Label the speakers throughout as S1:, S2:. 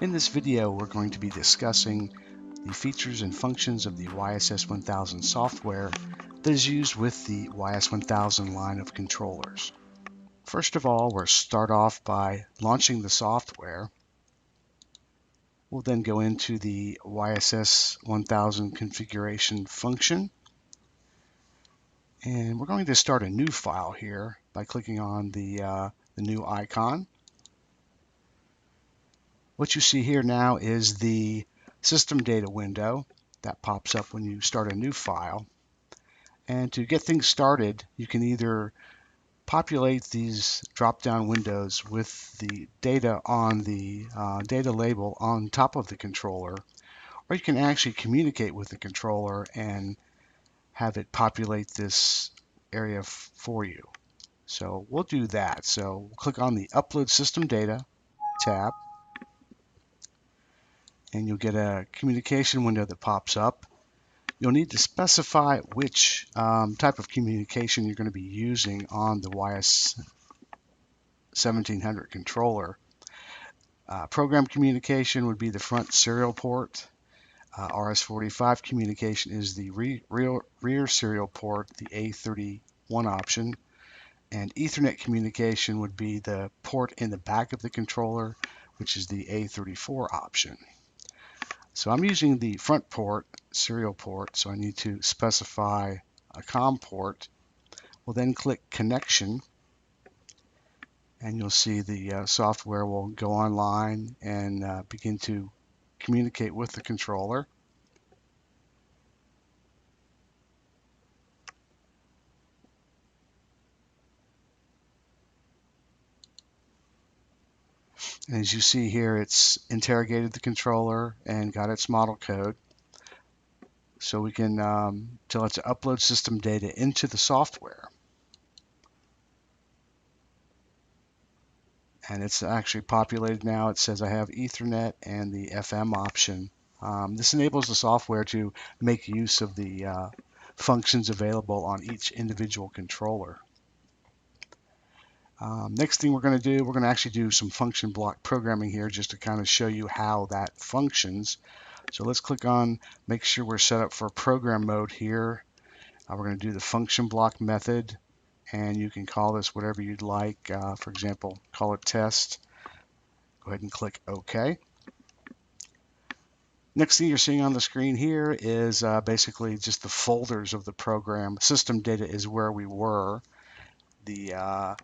S1: In this video, we're going to be discussing the features and functions of the YSS1000 software that is used with the YS1000 line of controllers. First of all, we'll start off by launching the software. We'll then go into the YSS1000 configuration function. And we're going to start a new file here by clicking on the new icon. What you see here now is the system data window that pops up when you start a new file. And to get things started, you can either populate these drop-down windows with the data on the data label on top of the controller, or you can actually communicate with the controller and have it populate this area for you. So we'll do that. So we'll click on the Upload System Data tab, and you'll get a communication window that pops up. You'll need to specify which type of communication you're going to be using on the YS1700 controller. Program communication would be the front serial port. RS-45 communication is the rear serial port, the A31 option. And Ethernet communication would be the port in the back of the controller, which is the A34 option. So I'm using the front port, serial port, so I need to specify a COM port. We'll then click Connection, and you'll see the software will go online and begin to communicate with the controller. And as you see here, it's interrogated the controller and got its model code. So we can tell it to upload system data into the software. And it's actually populated now. It says I have Ethernet and the FM option. This enables the software to make use of the functions available on each individual controller. Next thing we're going to do, we're going to actually do some function block programming here just to kind of show you how that functions. So let's click on, make sure we're set up for program mode here. We're going to do the function block method, and you can call this whatever you'd like. For example, call it test. Go ahead and click OK. Next thing you're seeing on the screen here is basically just the folders of the program. System data is where we were. The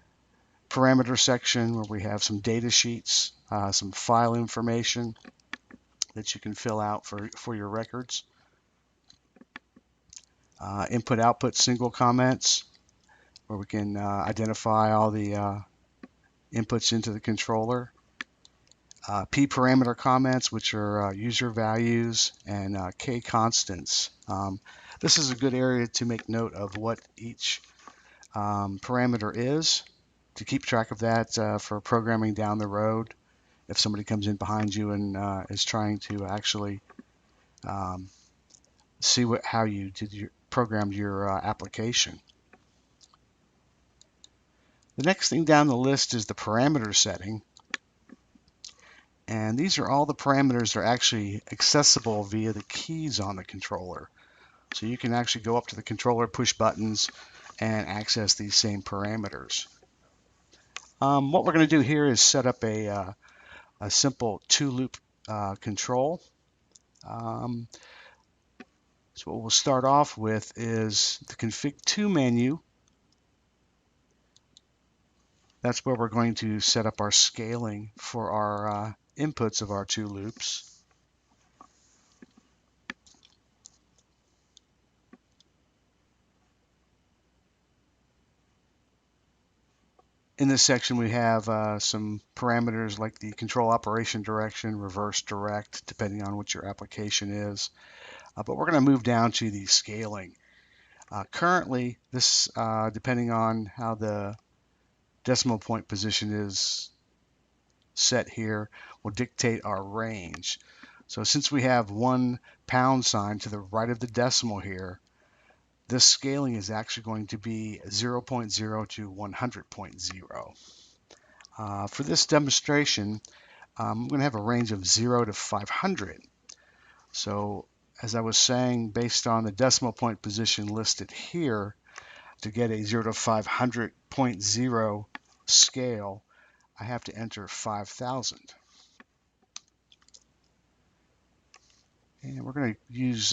S1: parameter section where we have some data sheets, some file information that you can fill out for your records. Input-output single comments, where we can identify all the inputs into the controller. P parameter comments, which are user values, and K constants. This is a good area to make note of what each parameter is, to keep track of that for programming down the road. If somebody comes in behind you and is trying to actually see how you programmed your application. The next thing down the list is the parameter setting. And these are all the parameters that are actually accessible via the keys on the controller. So you can actually go up to the controller, push buttons, and access these same parameters. What we're going to do here is set up a simple two-loop control. So what we'll start off with is the config 2 menu. That's where we're going to set up our scaling for our inputs of our two loops. In this section, we have some parameters like the control operation direction, reverse direct, depending on what your application is. But we're going to move down to the scaling. Currently, this, depending on how the decimal point position is set here, will dictate our range. So since we have one pound sign to the right of the decimal here, this scaling is actually going to be 0.0 to 100.0. For this demonstration, I'm going to have a range of 0 to 500. So as I was saying, based on the decimal point position listed here, to get a 0 to 500.0 scale, I have to enter 5,000. And we're going to use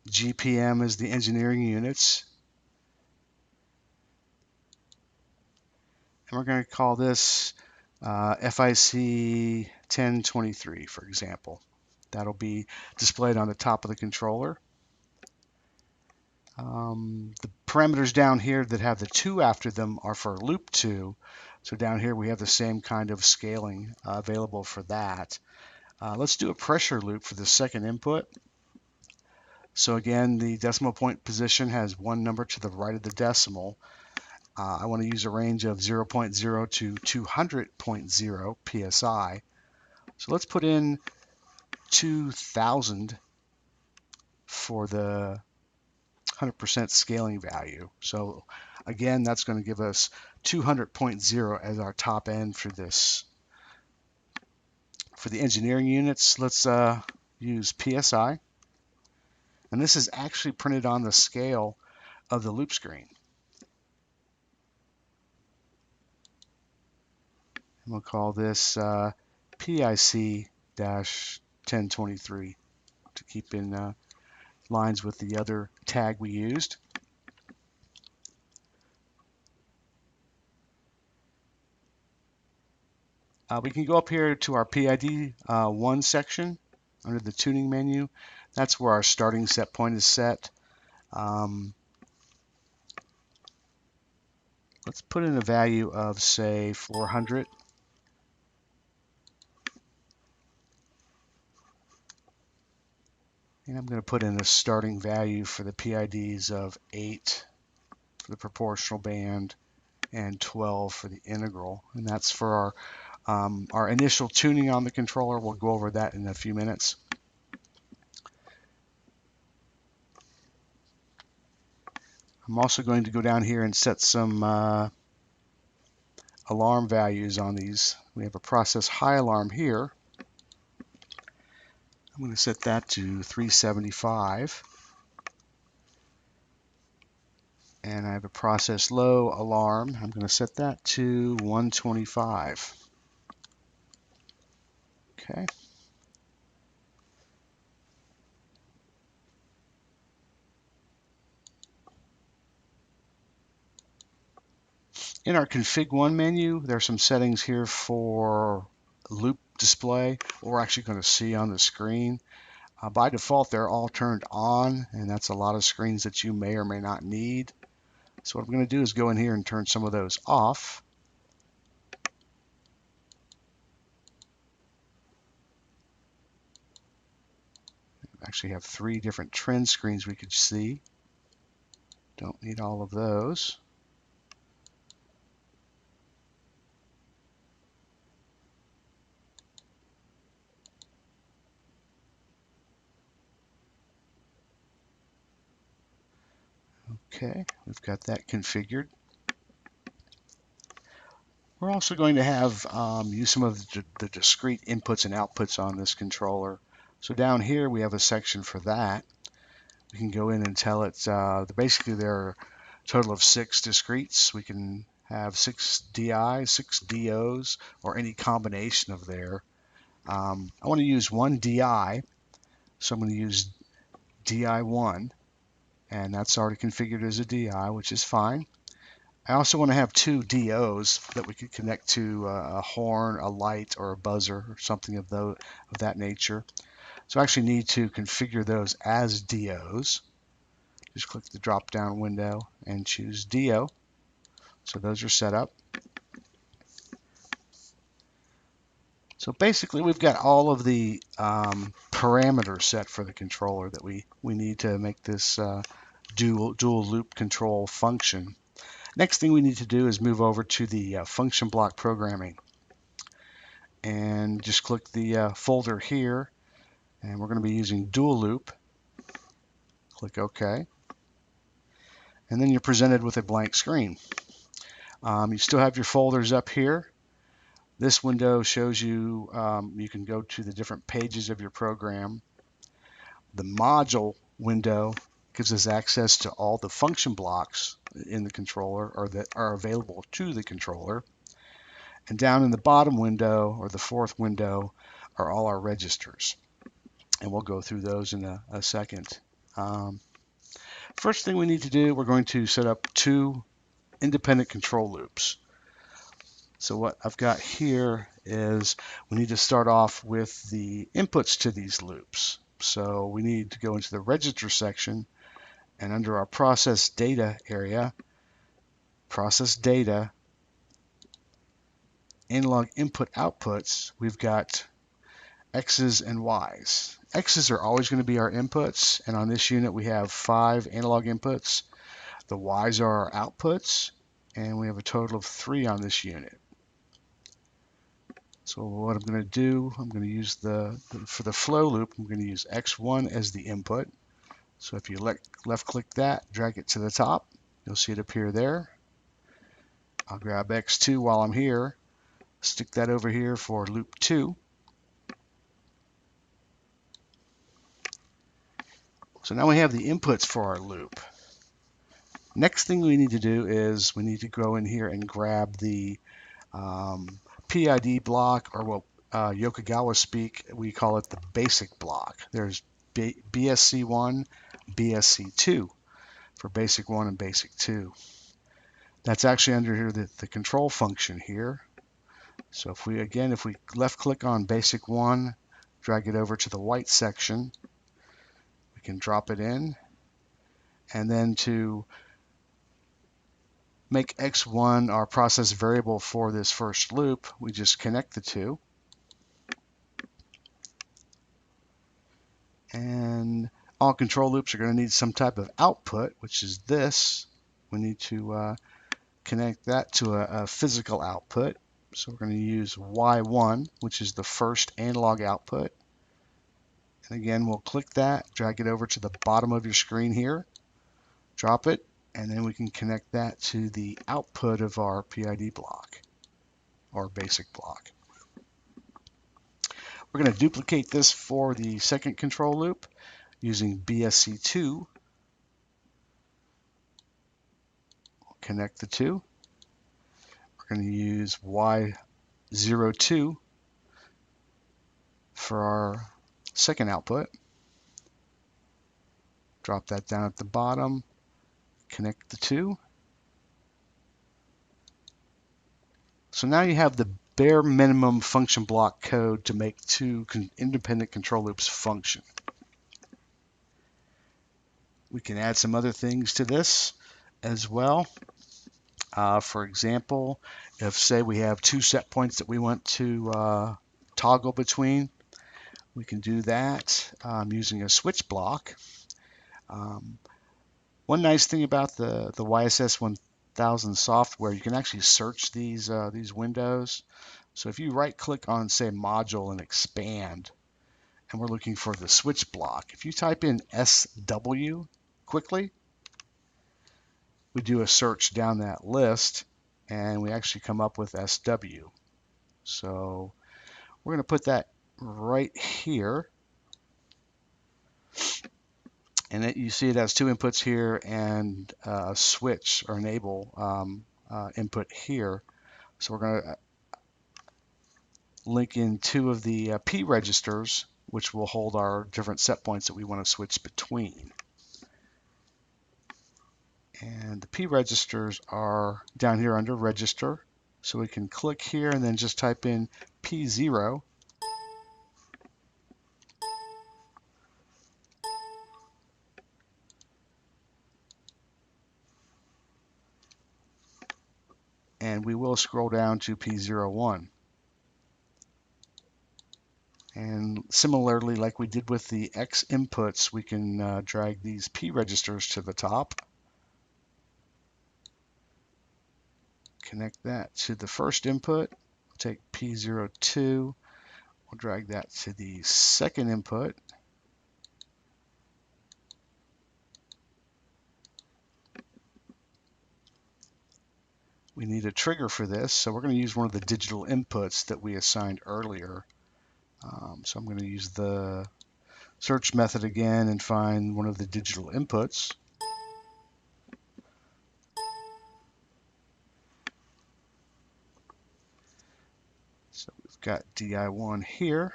S1: GPM as the engineering units. And we're going to call this FIC 1023, for example. That'll be displayed on the top of the controller. The parameters down here that have the 2 after them are for loop 2. So down here we have the same kind of scaling available for that. Let's do a pressure loop for the second input. So again, the decimal point position has one number to the right of the decimal. I want to use a range of 0.0 to 200.0 psi. So let's put in 2,000 for the 100% scaling value. So again, that's going to give us 200.0 as our top end for this. For the engineering units, let's use PSI. And this is actually printed on the scale of the loop screen. And we'll call this PIC-1023 to keep in lines with the other tag we used. We can go up here to our PID 1 section under the tuning menu. That's where our starting set point is set. Let's put in a value of, say, 400. And I'm going to put in a starting value for the PIDs of 8 for the proportional band and 12 for the integral. And that's for our initial tuning on the controller. We'll go over that in a few minutes. I'm also going to go down here and set some alarm values on these. We have a process high alarm here. I'm going to set that to 375. And I have a process low alarm. I'm going to set that to 125. Okay. In our config 1 menu, there are some settings here for loop display. We're actually going to see on the screen. By default, they're all turned on, and that's a lot of screens that you may or may not need. So what I'm going to do is go in here and turn some of those off. Actually have 3 different trend screens we could see. Don't need all of those. Okay, we've got that configured. We're also going to have use some of the discrete inputs and outputs on this controller. So down here we have a section for that. We can go in and tell it, basically there are a total of 6 discretes. We can have 6 DIs, 6 DOs, or any combination of there. I want to use one DI, so I'm going to use DI1, and that's already configured as a DI, which is fine. I also want to have 2 DOs that we could connect to a horn, a light, or a buzzer, or something of that nature. So I actually need to configure those as DOs. Just click the drop-down window and choose DO. So those are set up. So basically, we've got all of the parameters set for the controller that we need to make this dual loop control function. Next thing we need to do is move over to the function block programming. And just click the folder here. And we're going to be using dual loop. Click OK. And then you're presented with a blank screen. You still have your folders up here. This window shows you, you can go to the different pages of your program. The module window gives us access to all the function blocks in the controller or that are available to the controller. And down in the bottom window, or the fourth window, are all our registers. And we'll go through those in a second. First thing we need to do, we're going to set up 2 independent control loops. So what I've got here is we need to start off with the inputs to these loops. So we need to go into the register section, and under our process data area, process data, analog input outputs, we've got X's and Y's. X's are always going to be our inputs, and on this unit we have 5 analog inputs. The Y's are our outputs, and we have a total of 3 on this unit. So what I'm going to do, I'm going to use for the flow loop, I'm going to use X1 as the input. So if you left click that, drag it to the top, you'll see it appear there. I'll grab X2 while I'm here, stick that over here for loop 2. So now we have the inputs for our loop. Next thing we need to do is we need to go in here and grab the PID block, or what Yokogawa speak, we call it the basic block. There's BSC1, BSC2 for basic 1 and basic 2. That's actually under here the control function here. So if we left click on basic 1, drag it over to the white section, we can drop it in, and then to make X1 our process variable for this first loop, we just connect the 2. And all control loops are going to need some type of output, which is this. We need to connect that to a physical output. So we're going to use Y1, which is the first analog output. And again, we'll click that, drag it over to the bottom of your screen here, drop it, and then we can connect that to the output of our PID block, or basic block. We're going to duplicate this for the second control loop using BSC2. Connect the 2. We're going to use Y02 for our second output. Drop that down at the bottom, connect the 2. So now you have the bare minimum function block code to make 2 independent control loops function. We can add some other things to this as well. For example, if say we have 2 set points that we want to toggle between, we can do that using a switch block. One nice thing about the YSS1000 software, you can actually search these windows. So if you right click on, say, module and expand, and we're looking for the switch block, if you type in SW quickly, we do a search down that list, and we actually come up with SW. So we're going to put that right here. And you see it has 2 inputs here and a switch or enable input here. So we're going to link in 2 of the P registers, which will hold our different set points that we want to switch between. And the P registers are down here under register. So we can click here and then just type in P0. And we will scroll down to P01. And similarly, like we did with the X inputs, we can drag these P registers to the top. Connect that to the first input. Take P02. We'll drag that to the second input. we need a trigger for this, so we're going to use one of the digital inputs that we assigned earlier. So I'm going to use the search method again and find one of the digital inputs. So we've got DI1 here,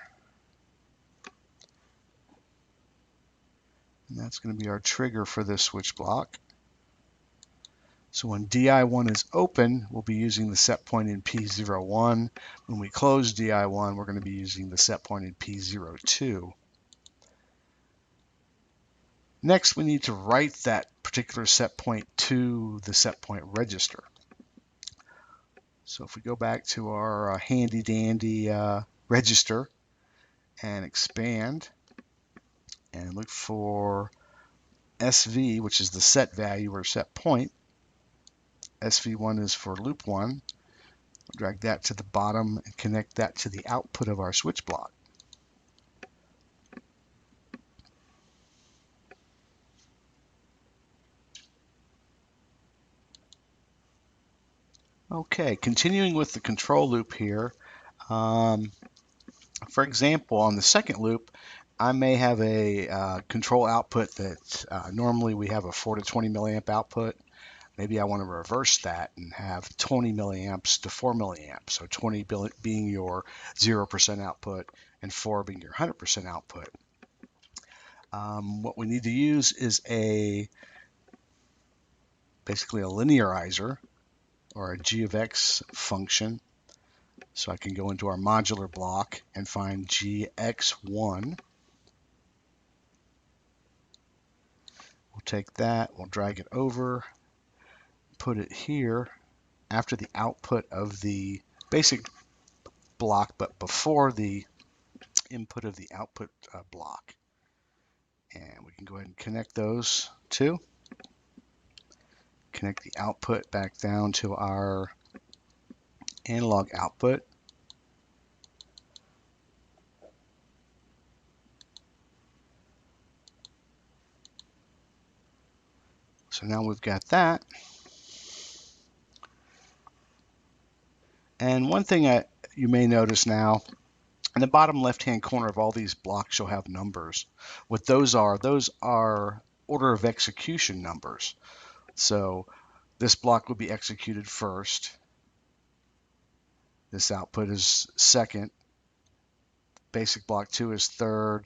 S1: and that's going to be our trigger for this switch block. So when DI1 is open, we'll be using the set point in P01. When we close DI1, we're going to be using the set point in P02. Next, we need to write that particular set point to the set point register. So if we go back to our handy dandy register and expand and look for SV, which is the set value or set point. SV1 is for loop 1. Drag that to the bottom and connect that to the output of our switch block. Okay, continuing with the control loop here. For example, on the second loop, I may have a control output that normally we have a 4 to 20 milliamp output. Maybe I want to reverse that and have 20 milliamps to 4 milliamps. So 20 being your 0% output and 4 being your 100% output. What we need to use is basically a linearizer or a g of x function. So I can go into our modular block and find gx1. We'll take that, we'll drag it over, put it here after the output of the basic block, but before the input of the output block. And we can go ahead and connect those two. Connect the output back down to our analog output. So now we've got that. And one thing you may notice now, in the bottom left-hand corner of all these blocks, you'll have numbers. What those are order of execution numbers. So this block will be executed first. This output is second. Basic block 2 is third.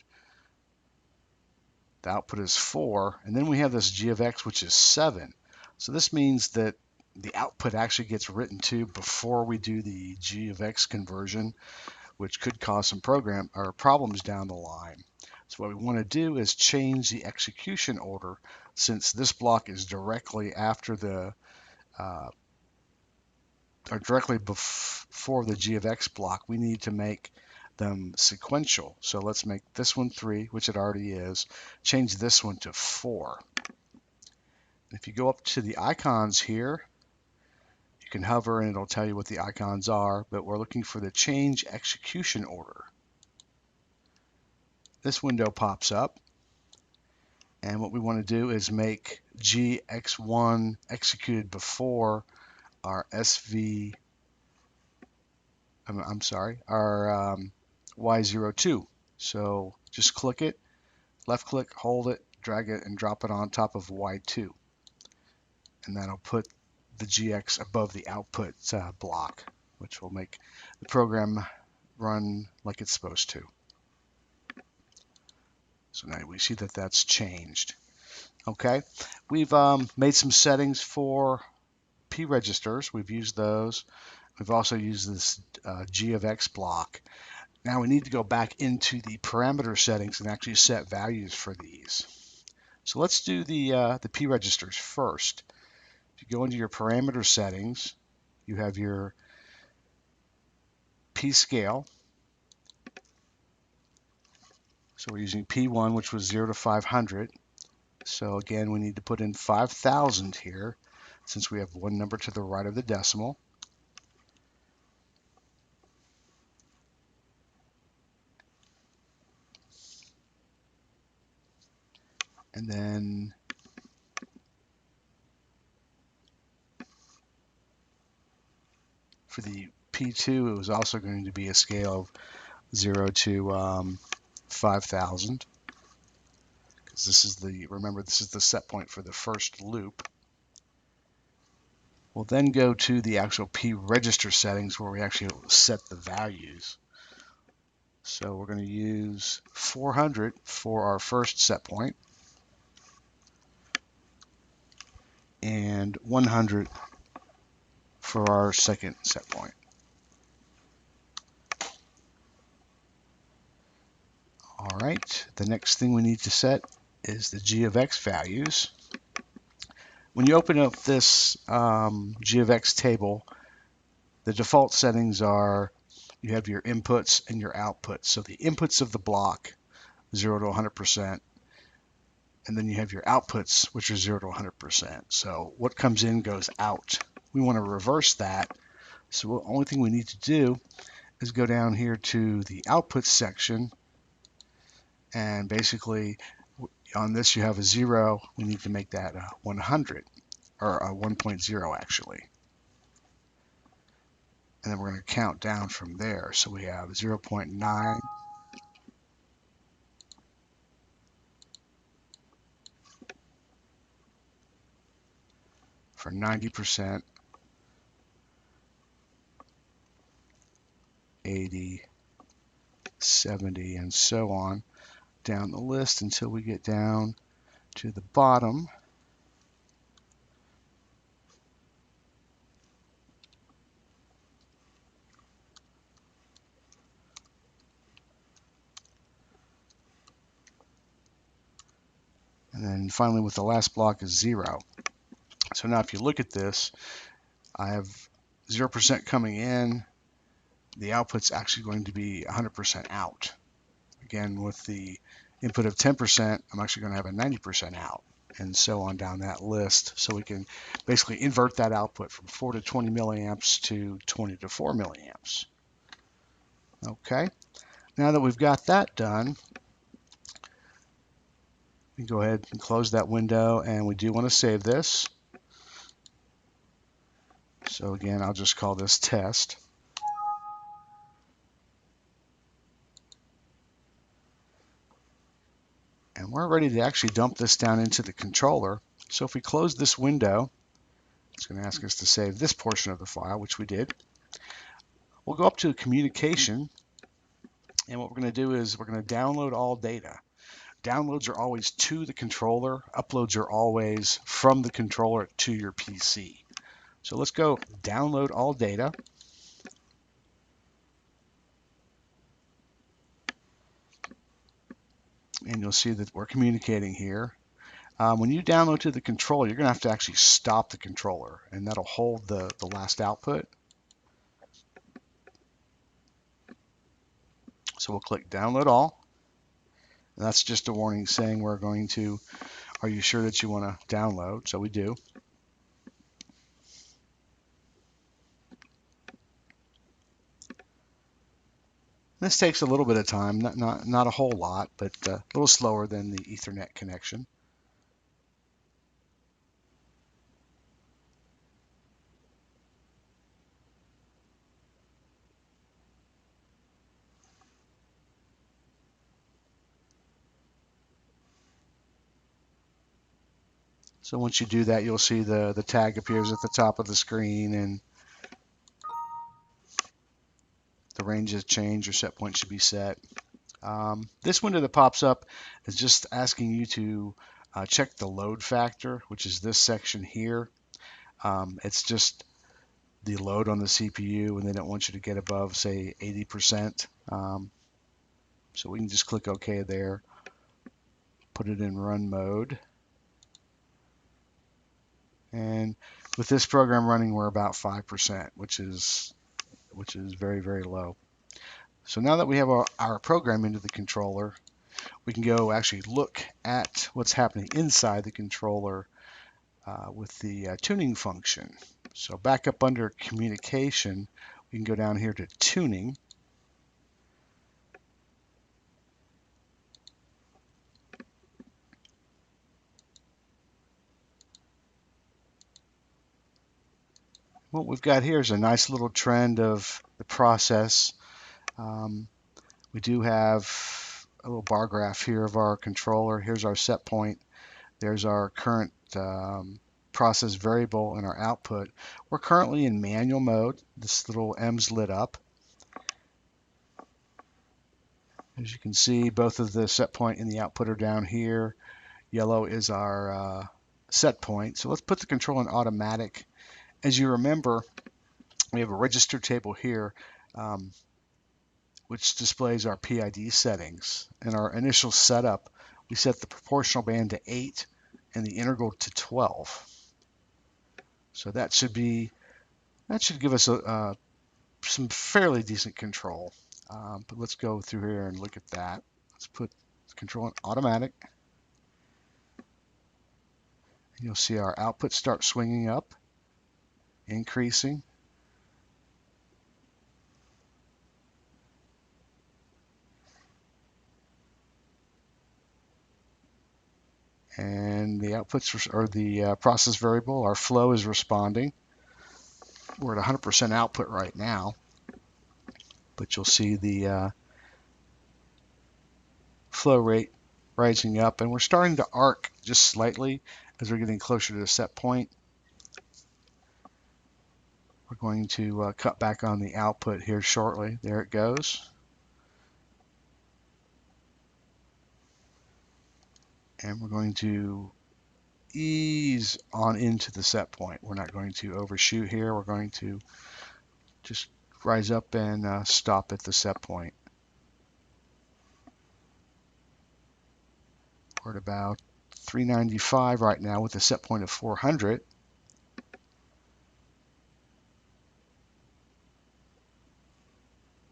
S1: The output is 4. And then we have this g of x, which is 7. So this means that the output actually gets written to before we do the g of x conversion, which could cause some problems down the line. So what we want to do is change the execution order. Since this block is directly after the or directly before the g of x block, we need to make them sequential. So let's make this one 3, which it already is. Change this one to 4. If you go up to the icons here, you can hover and it'll tell you what the icons are, but we're looking for the change execution order. This window pops up, and what we want to do is make GX1 executed before our our Y02. So just click it, left click, hold it, drag it, and drop it on top of Y2. And that'll put the GX above the output block, which will make the program run like it's supposed to. So now we see that that's changed. Okay, we've made some settings for P registers. We've used those. We've also used this G of X block. Now we need to go back into the parameter settings and actually set values for these. So let's do the P registers first. If you go into your parameter settings, you have your P scale. So we're using P1, which was 0 to 500. So again, we need to put in 5,000 here, since we have one number to the right of the decimal. And then For the P2, it was also going to be a scale of 0 to 5,000. Because remember, this is the set point for the first loop. We'll then go to the actual P register settings where we actually set the values. So we're going to use 400 for our first set point and 100 for our second set point. All right, the next thing we need to set is the g of x values. When you open up this g of x table, the default settings are you have your inputs and your outputs. So the inputs of the block, 0 to 100%, and then you have your outputs, which are 0 to 100%. So what comes in goes out. We want to reverse that. So the only thing we need to do is go down here to the output section, and basically on this you have a 0. We need to make that a 100, or a 1.0 actually. And then we're going to count down from there. So we have 0.9, for 90%, 80, 70, and so on down the list until we get down to the bottom. And then finally with the last block is 0. So now if you look at this, I have 0% coming in. The output's actually going to be 100% out. Again, with the input of 10%, I'm actually going to have a 90% out, and so on down that list. So we can basically invert that output from 4 to 20 milliamps to 20 to 4 milliamps. Okay, now that we've got that done, we can go ahead and close that window, and we do want to save this. So again, I'll just call this test. And we're ready to actually dump this down into the controller. So if we close this window, it's going to ask us to save this portion of the file, which we did. We'll go up to communication, and what we're going to do is we're going to download all data. Downloads are always to the controller. Uploads are always from the controller to your PC. So let's go download all data. And you'll see that we're communicating here. When you download to the controller, you're going to have to actually stop the controller, and that'll hold the last output. So we'll click download all. And that's just a warning saying we're going to, are you sure that you want to download? So we do. This takes a little bit of time, not a whole lot, but a little slower than the Ethernet connection. So once you do that, you'll see the tag appears at the top of the screen, and the range has changed. Your set point should be set. This window that pops up is just asking you to check the load factor, which is this section here. It's just the load on the CPU, and they don't want you to get above, say, 80%. So we can just click OK there, put it in run mode. And with this program running, we're about 5%, which is very, very low. So now that we have our program into the controller, we can go actually look at what's happening inside the controller with the tuning function. So back up under communication, we can go down here to tuning. What we've got here is a nice little trend of the process. Um, we do have a little bar graph here of our controller. Here's our set point. There's our current process variable and our output. We're currently in manual mode. This little M's lit up. As you can see, both of the set point and the output are down here. Yellow is our set point. So let's put the control in automatic. As you remember, we have a register table here, which displays our PID settings. In our initial setup, we set the proportional band to 8 and the integral to 12. So that should give us some fairly decent control. But let's go through here and look at that. Let's put control in automatic. You'll see our output start swinging up, increasing. And the outputs or the process variable, our flow is responding. We're at 100% output right now, but you'll see the flow rate rising up, and we're starting to arc just slightly as we're getting closer to the set point. We're going to cut back on the output here shortly. There it goes. And we're going to ease on into the set point. We're not going to overshoot here. We're going to just rise up and stop at the set point. We're at about 395 right now with a set point of 400.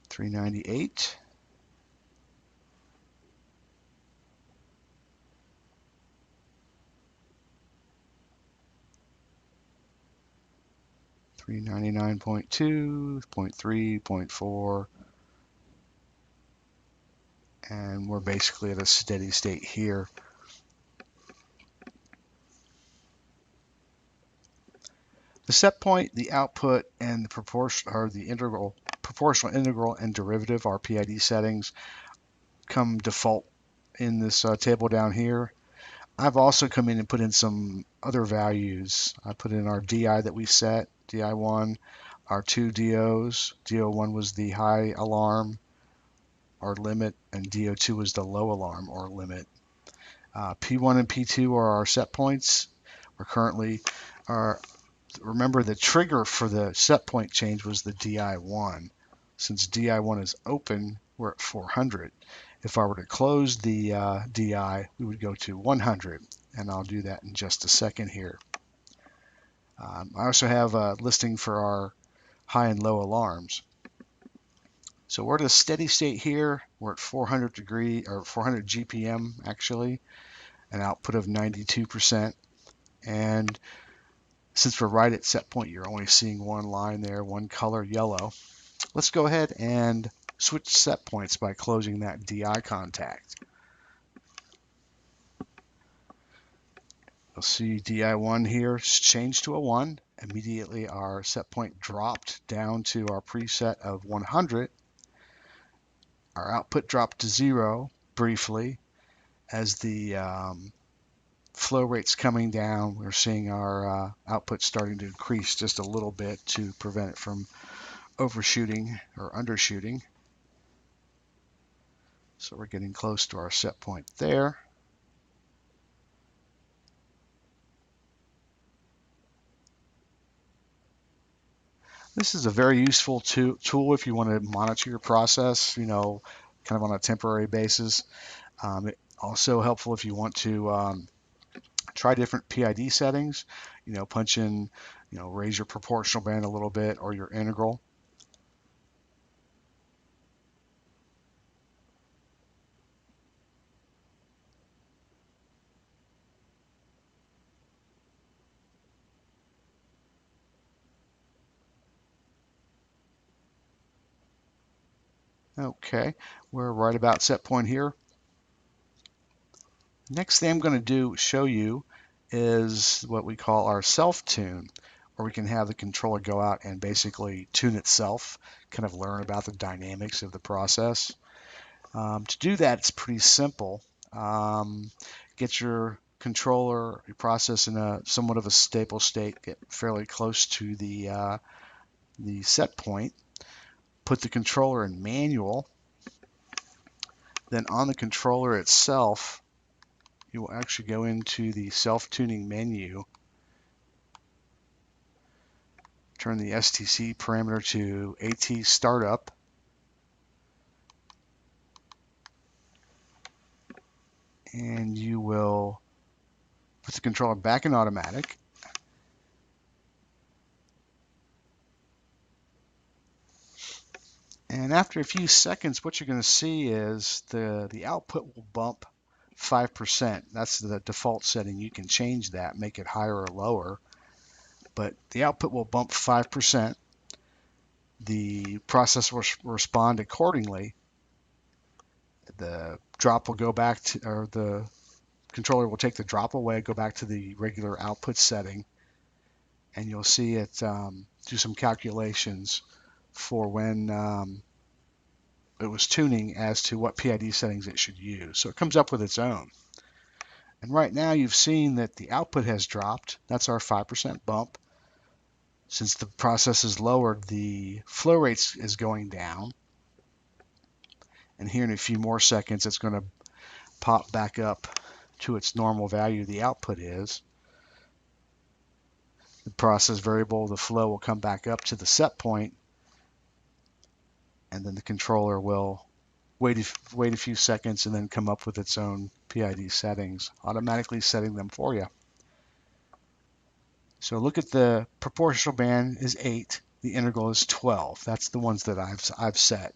S1: $398. $399.2, 0.3, 0.4, and we're basically at a steady state here. The set point, the output, and the proportional integral and derivative, our PID settings, come default in this table down here. I've also come in and put in some other values. I put in our DI that we set, DI1, our two DOs. DO1 was the high alarm or limit, and DO2 was the low alarm or limit. P1 and P2 are our set points. We're currently, remember the trigger for the set point change was the DI1. Since DI1 is open, we're at 400. If I were to close the DI, we would go to 100, and I'll do that in just a second here. I also have a listing for our high and low alarms. So we're at a steady state here. We're at 400 GPM actually, an output of 92%. And since we're right at set point, you're only seeing one line there, one color, yellow. Let's go ahead and switch set points by closing that DI contact. You'll see DI1 here changed to a 1. Immediately our set point dropped down to our preset of 100. Our output dropped to 0 briefly. As the flow rate's coming down, we're seeing our output starting to increase just a little bit to prevent it from overshooting or undershooting. So we're getting close to our set point there. This is a very useful tool if you want to monitor your process, kind of on a temporary basis. It's also helpful if you want to try different PID settings, punch in, raise your proportional band a little bit or your integral. Okay, we're right about set point here. Next thing I'm going to show you is what we call our self-tune. or we can have the controller go out and basically tune itself, kind of learn about the dynamics of the process. To do that, it's pretty simple. Get your controller, your process in a somewhat of a stable state, get fairly close to the set point. Put the controller in manual. Then on the controller itself, you will actually go into the self-tuning menu, turn the STC parameter to AT startup, and you will put the controller back in automatic. And after a few seconds, what you're going to see is the output will bump 5%. That's the default setting. You can change that, make it higher or lower. But the output will bump 5%. The process will respond accordingly. The drop will go back to, or the controller will take the drop away, go back to the regular output setting, and you'll see it do some calculations for when it was tuning as to what PID settings it should use. So it comes up with its own. And right now you've seen that the output has dropped. That's our 5% bump. Since the process is lowered, the flow rate is going down. And here in a few more seconds, it's going to pop back up to its normal value the output is. The process variable, the flow, will come back up to the set point, and then the controller will wait a few seconds and then come up with its own PID settings, automatically setting them for you. So look at the proportional band is 8, the integral is 12. That's the ones that I've set,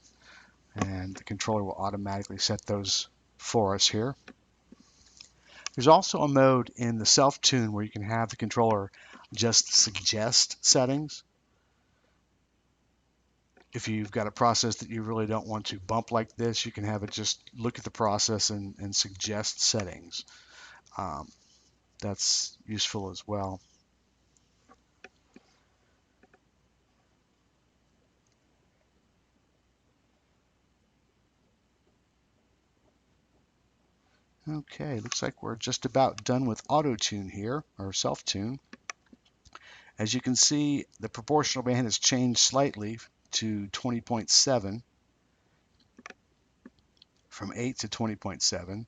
S1: and the controller will automatically set those for us here. There's also a mode in the self-tune where you can have the controller just suggest settings. If you've got a process that you really don't want to bump like this, you can have it just look at the process and suggest settings. That's useful as well. Okay, looks like we're just about done with auto tune here, or self tune. As you can see, the proportional band has changed slightly to 20.7 from 8 to 20.7,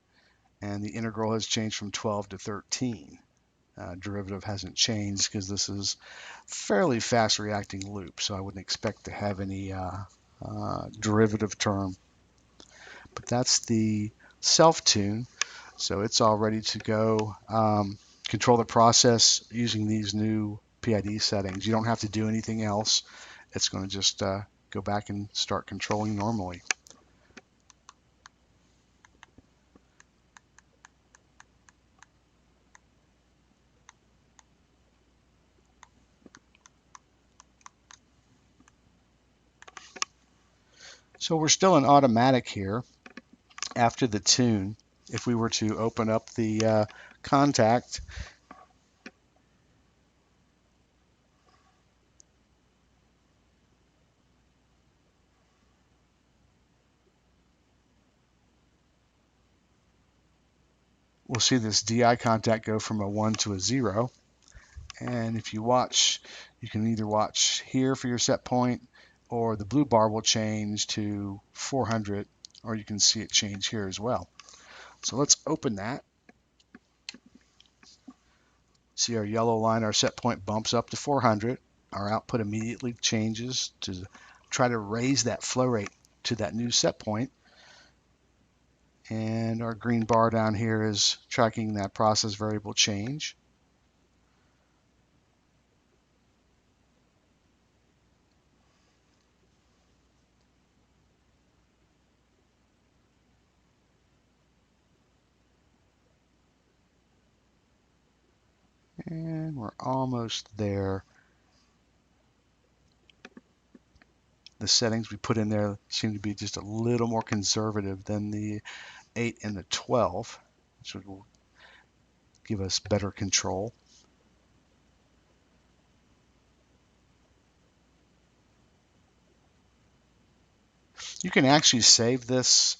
S1: and the integral has changed from 12 to 13. Derivative hasn't changed because this is fairly fast reacting loop, so I wouldn't expect to have any derivative term. But that's the self-tune, so it's all ready to go. Control the process using these new PID settings. You don't have to do anything else. It's going to just go back and start controlling normally. So we're still in automatic here after the tune. If we were to open up the contact, we'll see this DI contact go from a 1 to a 0. And if you watch, you can either watch here for your set point, or the blue bar will change to 400, or you can see it change here as well. So let's open that. See our yellow line, our set point bumps up to 400. Our output immediately changes to try to raise that flow rate to that new set point. And our green bar down here is tracking that process variable change. And we're almost there. The settings we put in there seem to be just a little more conservative than the 8 and the 12, which will give us better control. You can actually save this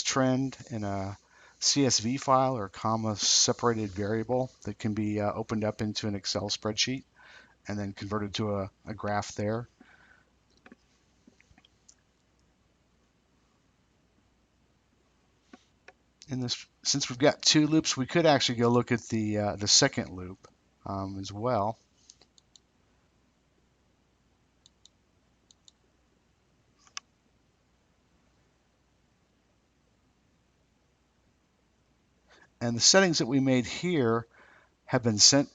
S1: trend in a CSV file or comma separated variable that can be opened up into an Excel spreadsheet and then converted to a graph there. In this, since we've got two loops, we could actually go look at the second loop as well. And the settings that we made here have been sent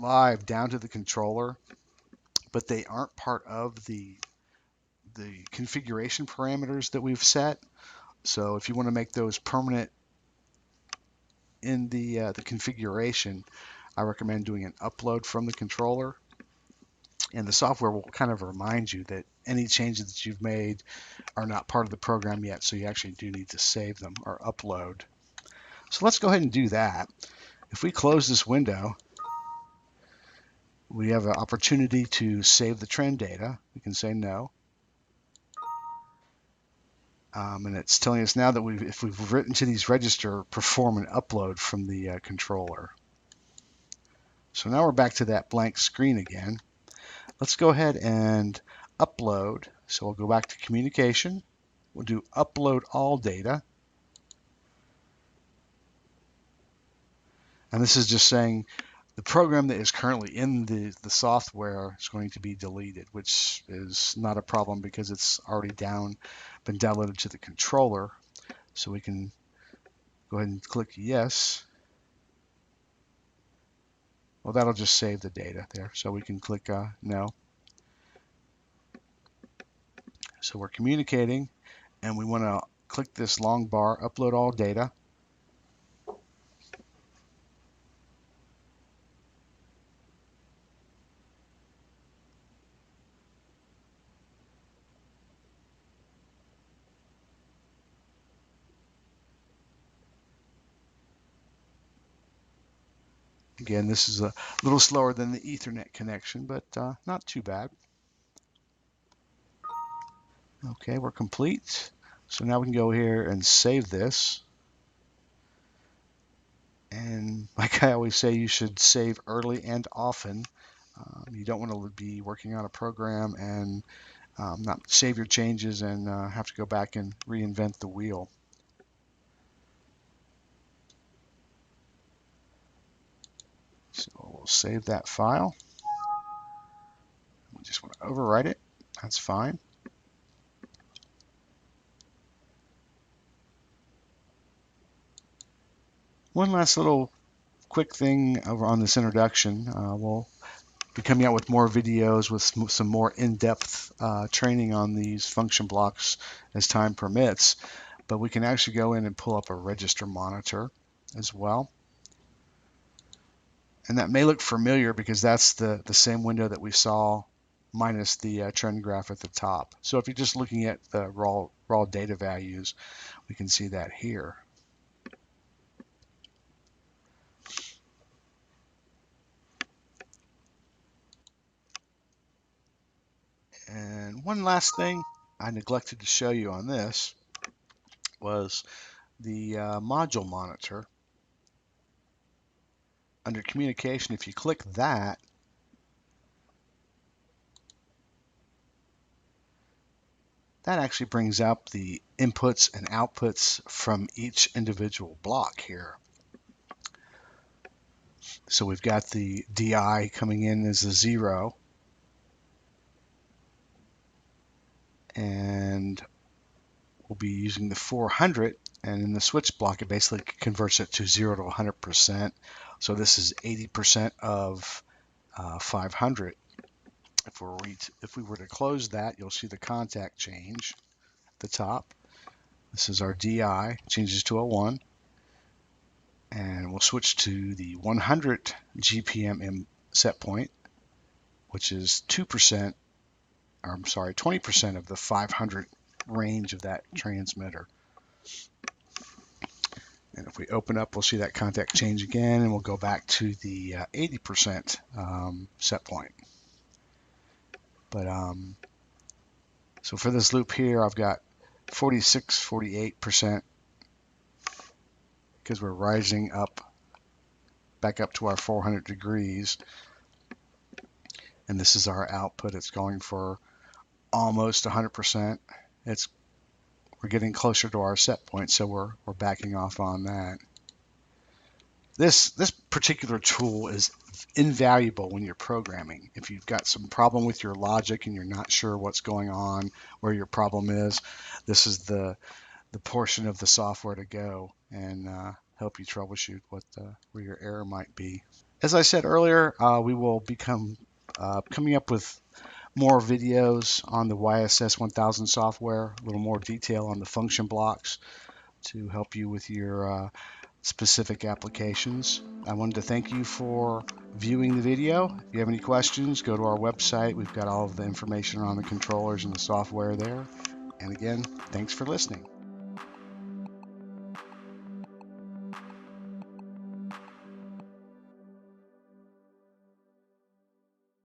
S1: live down to the controller, but they aren't part of the configuration parameters that we've set. So if you want to make those permanent in the configuration, I recommend doing an upload from the controller. And the software will kind of remind you that any changes that you've made are not part of the program yet, so you actually do need to save them or upload. So let's go ahead and do that. If we close this window, we have an opportunity to save the trend data. We can say no. And it's telling us now that if we've written to these register, perform an upload from the controller. So now we're back to that blank screen again. Let's go ahead and upload. So we'll go back to communication. We'll do upload all data. And this is just saying the program that is currently in the software is going to be deleted, which is not a problem because it's already been downloaded to the controller. So we can go ahead and click yes. Well, that'll just save the data there. So we can click no. So we're communicating and we want to click this long bar, upload all data. Again, this is a little slower than the Ethernet connection, but not too bad. Okay, we're complete. So now we can go here and save this. And like I always say, you should save early and often. You don't want to be working on a program and not save your changes and have to go back and reinvent the wheel. So we'll save that file. We just want to overwrite it. That's fine. One last little quick thing over on this introduction. We'll be coming out with more videos with some more in-depth training on these function blocks as time permits. But we can actually go in and pull up a register monitor as well. And that may look familiar because that's the same window that we saw minus the trend graph at the top. So if you're just looking at the raw data values, we can see that here. And one last thing I neglected to show you on this was the module monitor. Under communication, if you click that, that actually brings up the inputs and outputs from each individual block here. So we've got the DI coming in as a 0, and we'll be using the 400, and in the switch block it basically converts it to 0 to 100%. So this is 80% of 500. If we were to close that, you'll see the contact change at the top. This is our DI, changes to a 1. And we'll switch to the 100 GPM set point, which is 2%, or I'm sorry, 20% of the 500 range of that transmitter. And if we open up, we'll see that contact change again, and we'll go back to the 80% set point. But so for this loop here, I've got 46, 48% because we're rising up back up to our 400 degrees. And this is our output. It's going for almost 100%. We're getting closer to our set point, so we're backing off on that. This particular tool is invaluable when you're programming. If you've got some problem with your logic and you're not sure what's going on, where your problem is, this is the portion of the software to go and help you troubleshoot where your error might be. As I said earlier, we will become coming up with more videos on the YSS1000 software, a little more detail on the function blocks to help you with your specific applications. I wanted to thank you for viewing the video. If you have any questions, go to our website. We've got all of the information on the controllers and the software there. And again, thanks for listening.